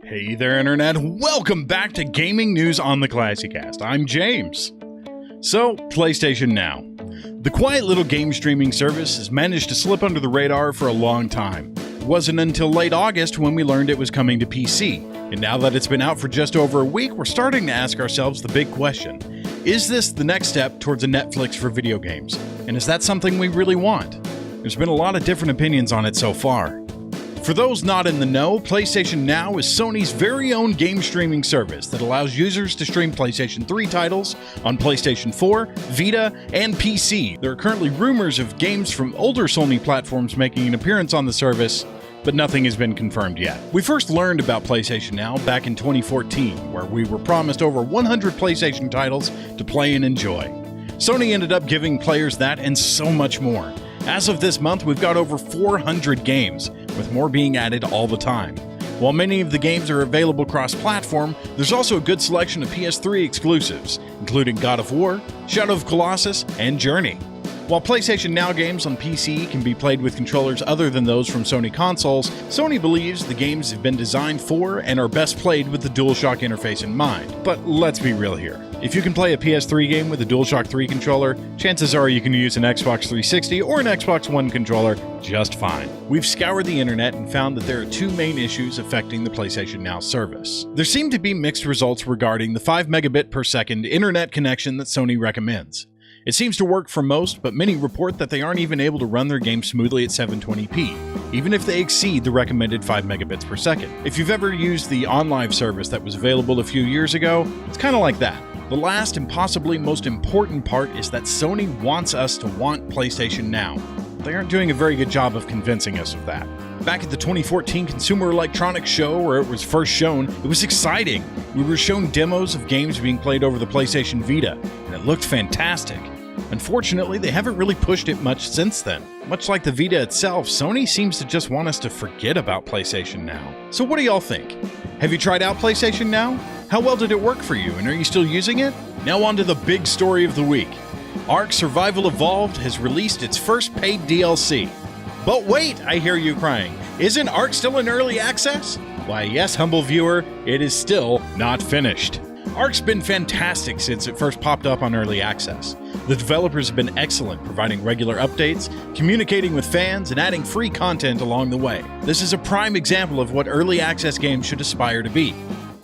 Hey there, Internet. Welcome back to Gaming News on the ClassyCast. I'm James. So, PlayStation Now. The quiet little game streaming service has managed to slip under the radar for a long time. It wasn't until late August when we learned it was coming to PC. And now that it's been out for just over a week, we're starting to ask ourselves the big question. Is this the next step towards a Netflix for video games? And is that something we really want? There's been a lot of different opinions on it so far. For those not in the know, PlayStation Now is Sony's very own game streaming service that allows users to stream PlayStation 3 titles on PlayStation 4, Vita, and PC. There are currently rumors of games from older Sony platforms making an appearance on the service, but nothing has been confirmed yet. We first learned about PlayStation Now back in 2014, where we were promised over 100 PlayStation titles to play and enjoy. Sony ended up giving players that and so much more. As of this month, we've got over 400 games, with more being added all the time. While many of the games are available cross-platform, there's also a good selection of PS3 exclusives, including God of War, Shadow of Colossus, and Journey. While PlayStation Now games on PC can be played with controllers other than those from Sony consoles, Sony believes the games have been designed for and are best played with the DualShock interface in mind. But let's be real here. If you can play a PS3 game with a DualShock 3 controller, chances are you can use an Xbox 360 or an Xbox One controller just fine. We've scoured the internet and found that there are two main issues affecting the PlayStation Now service. There seem to be mixed results regarding the 5 megabit per second internet connection that Sony recommends. It seems to work for most, but many report that they aren't even able to run their game smoothly at 720p, even if they exceed the recommended 5 megabits per second. If you've ever used the OnLive service that was available a few years ago, it's kind of like that. The last and possibly most important part is that Sony wants us to want PlayStation Now. They aren't doing a very good job of convincing us of that. Back at the 2014 Consumer Electronics Show, where it was first shown, it was exciting. We were shown demos of games being played over the PlayStation Vita, and it looked fantastic. Unfortunately, they haven't really pushed it much since then. Much like the Vita itself, Sony seems to just want us to forget about PlayStation Now. So what do y'all think? Have you tried out PlayStation Now? How well did it work for you, and are you still using it? Now on to the big story of the week. ARK Survival Evolved has released its first paid DLC. But wait, I hear you crying. Isn't ARK still in early access? Why yes, humble viewer, it is still not finished. ARK's been fantastic since it first popped up on early access. The developers have been excellent, providing regular updates, communicating with fans, and adding free content along the way. This is a prime example of what early access games should aspire to be,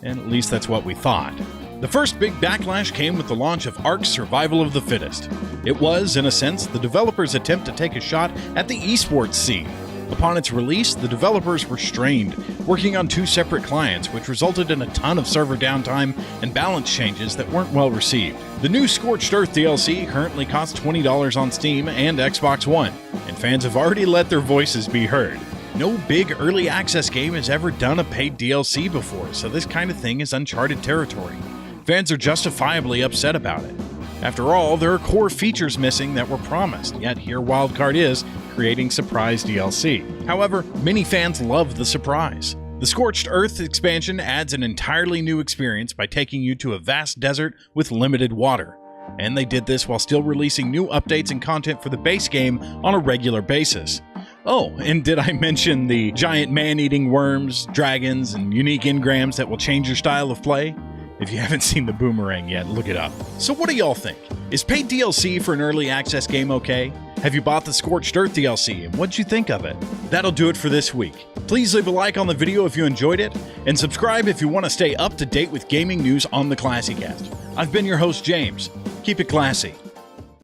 and at least that's what we thought. The first big backlash came with the launch of ARK Survival of the Fittest. It was, in a sense, the developers' attempt to take a shot at the esports scene. Upon its release, the developers were strained, working on two separate clients, which resulted in a ton of server downtime and balance changes that weren't well received. The new Scorched Earth DLC currently costs $20 on Steam and Xbox One, and fans have already let their voices be heard. No big early access game has ever done a paid DLC before, so this kind of thing is uncharted territory. Fans are justifiably upset about it. After all, there are core features missing that were promised, yet here wildcard is creating surprise DLC. However, many fans love the surprise. The Scorched Earth expansion adds an entirely new experience by taking you to a vast desert with limited water. And they did this while still releasing new updates and content for the base game on a regular basis. Oh, and did I mention the giant man-eating worms, dragons, and unique engrams that will change your style of play? If you haven't seen the boomerang yet, look it up. So what do y'all think? Is paid DLC for an early access game okay? Have you bought the Scorched Earth DLC, and what'd you think of it? That'll do it for this week. Please leave a like on the video if you enjoyed it, and subscribe if you want to stay up to date with gaming news on the ClassyCast. I've been your host, James. Keep it classy.